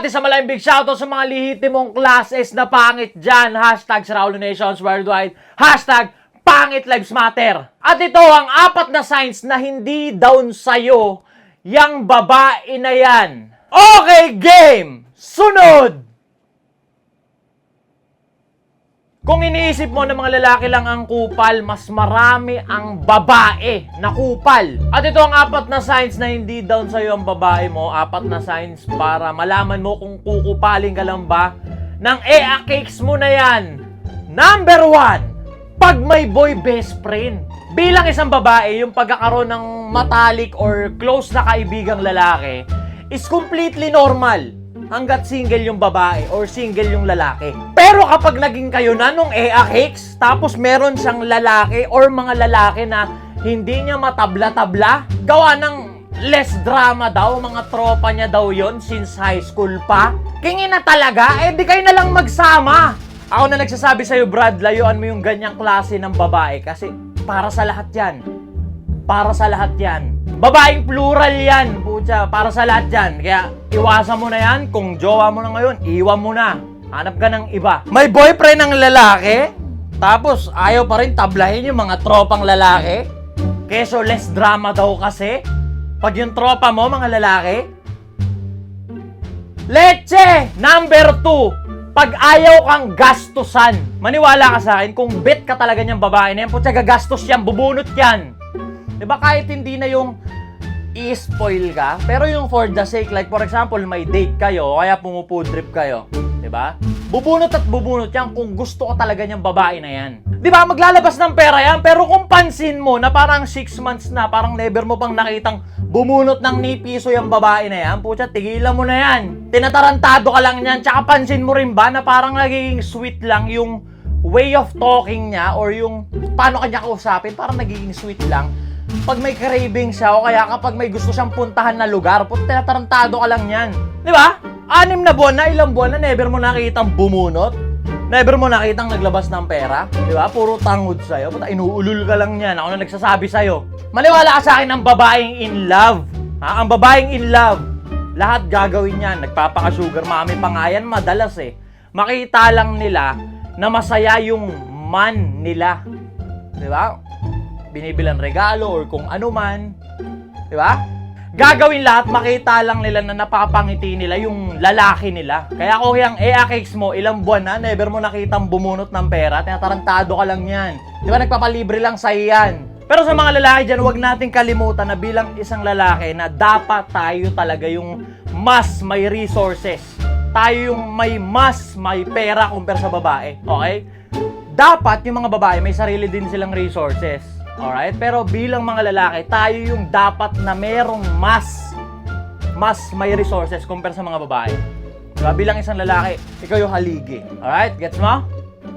natin sa malaking big shoutout sa mga lihitimong classes na pangit dyan. Hashtag Saraolo Nations Worldwide. Hashtag Pangit Lives Matter. At ito ang 4 na signs na hindi down sa'yo yang babae na yan. Okay, game! Sunod! Kung iniisip mo na mga lalaki lang ang kupal, mas marami ang babae na kupal. At ito ang 4 na signs na hindi down sa'yo ang babae mo. 4 na signs para malaman mo kung kukupaling ka lang ba ng EA cakes mo na yan. Number 1, pag may boy best friend. Bilang isang babae, yung pagkakaroon ng matalik or close na kaibigang lalaki is completely normal. Hanggat single yung babae or single yung lalaki. Pero kapag naging kayo na nung EA cakes, tapos meron siyang lalaki or mga lalaki na hindi niya matabla-tabla, gawa ng less drama daw, mga tropa niya daw yon since high school pa, kingin na talaga, di kayo na lang magsama. Ako na nagsasabi sa'yo, Brad, layuan mo yung ganyang klase ng babae kasi para sa lahat yan. Para sa lahat yan. Babaeng plural yan, putya, para sa lahat yan. Kaya iwasan mo na yan. Kung jowa mo na ngayon, iwan mo na. Hanap ka ng iba. May boyfriend ng lalaki, tapos ayaw pa rin tablahin yung mga tropang lalaki. Keso less drama daw kasi. Pag yung tropa mo, mga lalaki. Leche! Number 2, pag ayaw kang gastusan. Maniwala ka sa akin, kung bet ka talaga niyang babae na yan, putya, gagastos yan, bubunot yan. Diba kahit hindi na yung i-spoil ka, pero yung for the sake, like for example, may date kayo, kaya pumupudrip kayo, diba? Bubunot at bubunot yan kung gusto ko talaga niyang babae na yan. Diba, maglalabas ng pera yan, pero kung pansin mo na parang 6 months na, parang never mo pang nakitang bumunot ng ni piso yung babae na yan, putya, tigilan mo na yan. Tinatarantado ka lang yan, tsaka pansin mo rin ba na parang nagiging sweet lang yung way of talking niya or yung paano kanya kausapin, parang nagiging sweet lang. Pag may craving siya o kaya kapag may gusto siyang puntahan na lugar, tinatarantado ka lang yan. Di ba? 6 na buwan na, ilang buwan na, never mo nakitang bumunot. Never mo nakitang naglabas ng pera. Di ba? Puro tangod sa'yo. Puta, inuulol ka lang yan. Ako na nagsasabi sa'yo. Maniwala ka sa akin ang babaeng in love. Ha? Ang babaeng in love. Lahat gagawin yan. Nagpapaka-sugar mommy pa nga yan, madalas eh. Makita lang nila na masaya yung man nila. Di ba? Binibilang regalo or kung ano man. Di ba? Gagawin lahat, makita lang nila na napapangiti nila yung lalaki nila. Kaya kung yung EA cakes mo, ilang buwan na, never mo nakitang bumunot ng pera, tinatarantado ka lang yan. Di ba? Nagpapalibre lang sa'yo yan. Pero sa mga lalaki dyan, huwag nating kalimutan na bilang isang lalaki na dapat tayo talaga yung mas may resources. Tayo yung may pera kumpara sa babae. Okay? Dapat yung mga babae may sarili din silang resources. Alright? Pero bilang mga lalaki, tayo yung dapat na merong mas may resources compare sa mga babae. Diba? Bilang isang lalaki, ikaw yung haligi. Alright? Gets mo?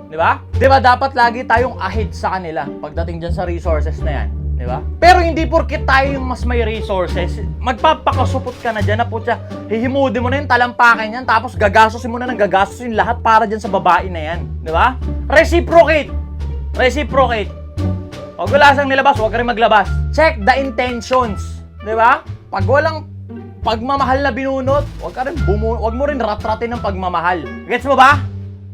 Diba? Diba dapat lagi tayong ahead sa kanila pagdating dyan sa resources na yan. Diba? Pero hindi porket tayo yung mas may resources, magpapakasupot ka na dyan na putya, hihimudin mo na yung talampakin yan, tapos gagastosin mo na ng gagastosin lahat para dyan sa babae na yan. Diba? Reciprocate! Reciprocate! Pag wala sang nilabas, huwag ka rin maglabas. Check the intentions. Diba? Pag walang pagmamahal na binunot, huwag mo rin ratratin ng pagmamahal. Gets mo ba?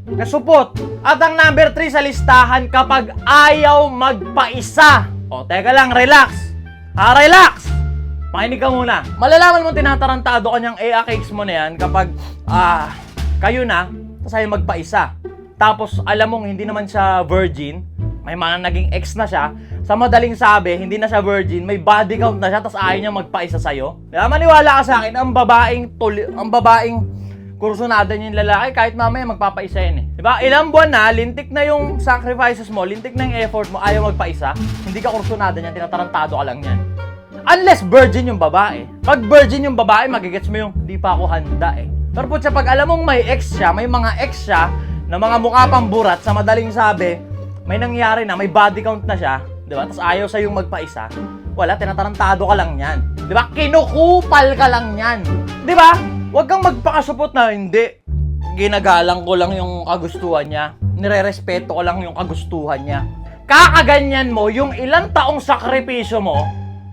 Kasupot. At ang number 3 sa listahan, kapag ayaw magpaisa. O, teka lang, relax. Relax! Makinig ka muna. Malalaman mo tinatarantado kanyang EA cakes mo na yan kapag, kayo na, tapos ayaw magpaisa. Tapos, alam mong hindi naman siya virgin, may mga naging ex na siya, sa madaling sabi, hindi na siya virgin, may body count na siya, tapos ayaw niya magpaisa sa'yo. Kaya maniwala ka sa akin, ang babaeng kursunada niya yung lalaki, kahit mamaya magpapaisa yan eh. Diba? Ilang buwan na, lintik na yung sacrifices mo, lintik na yung effort mo, ayaw magpaisa, hindi ka kursunada niyan, tinatarantado ka lang yan. Unless virgin yung babae. Pag virgin yung babae, magigets mo yung, di pa ako handa eh. Pero putya, pag alam mong may ex siya, may mga ex siya, na mga mukha pang burat, sa madaling sabi, may nangyari na, may body count na siya, di ba? Tapos ayaw sa yung magpaisa, wala, tinatarantado ka lang yan. Di ba? Kinukupal ka lang yan. Di ba? Huwag kang magpakasupot na, hindi. Ginagalang ko lang yung kagustuhan niya. Nire-respeto ko lang yung kagustuhan niya. Kakaganyan mo, yung ilang taong sakripisyo mo,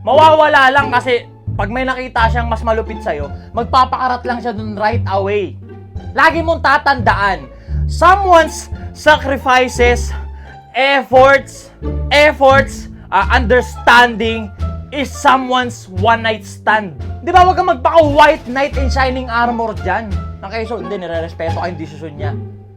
mawawala lang kasi pag may nakita siyang mas malupit sa'yo, magpapakarat lang siya dun right away. Lagi mong tatandaan, someone's sacrifices, efforts, understanding is someone's one night stand. Di ba, wag kang magpaka-white knight in shining armor dyan. Nakaiso, hindi, nire-respeto ka yung desisyon niya.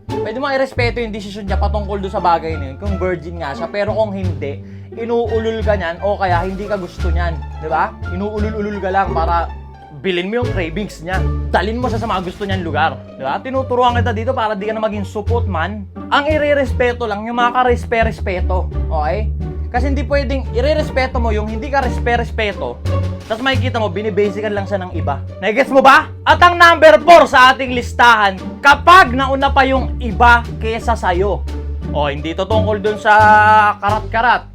Pwede mo i-respeto yung desisyon niya patungkol doon sa bagay na yun, kung virgin nga siya. Pero kung hindi, inuulol ka niyan o kaya hindi ka gusto niyan. Di ba? Inuulol-ulol ka lang para bilhin mo yung cravings niya. Dalin mo siya sa mga gusto niyang lugar. Di ba? Tinuturuan kita dito para di ka na maging supot man. Ang ire-respeto lang, yung mga ka-respeto. Okay? Kasi hindi pwedeng ire-respeto mo yung hindi ka respeto. Tapos makikita mo, binibasican lang siya ng iba. Nagets mo ba? At ang number 4 sa ating listahan, kapag nauna pa yung iba kesa sa'yo. O, hindi to tungkol dun sa karat-karat.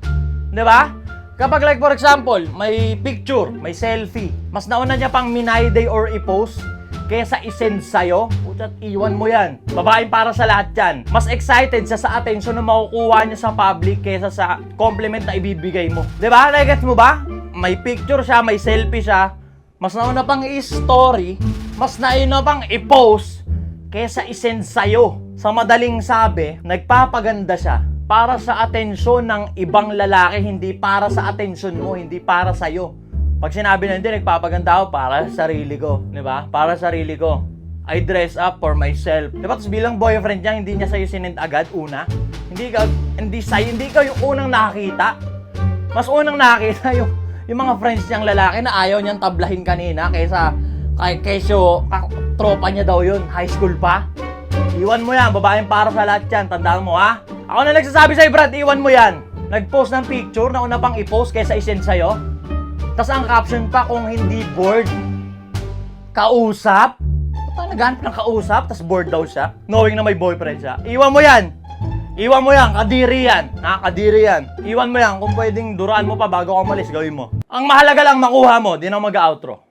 Di ba? Kapag like for example, may picture, may selfie, mas nauna niya pang minayday or i-post kesa isend sa'yo, putat, iwan mo yan. Babaeng para sa lahat yan. Mas excited siya sa attention na makukuha niya sa public kesa sa compliment na ibibigay mo. Diba? Nagets mo ba? May picture siya, may selfie siya, mas nauna pang i-story, mas nauna pang i-post kesa isend sa'yo. Sa madaling sabi, nagpapaganda siya para sa atensyon ng ibang lalaki, hindi para sa atensyon mo, hindi para sa'yo. Pag sinabi na hindi, nagpapaganda ako para sa sarili ko. Di ba? Para sa sarili ko. I dress up for myself. Di ba? Tapos bilang boyfriend niya, hindi niya sa'yo sinend agad, una. Hindi ka yung unang nakakita. Mas unang nakakita yung mga friends niyang lalaki na ayaw niyang tablahin kanina kaysa tropa niya daw yun. High school pa. Iwan mo yan. Babaeng para sa lahat yan. Tandaan mo, ha? Ako na nagsasabi sa'yo, Brad, iwan mo yan. Nag-post ng picture na una pang i-post kaysa isend sa'yo. Tapos ang caption pa, kung hindi bored, kausap. Paano naghanap ng kausap, tapos bored daw siya, knowing na may boyfriend siya. Iwan mo yan. Iwan mo yan. Kadiri yan. Kadiri yan. Iwan mo yan. Kung pwedeng duraan mo pa bago ka umalis, gawin mo. Ang mahalaga lang makuha mo. Di na mag-outro.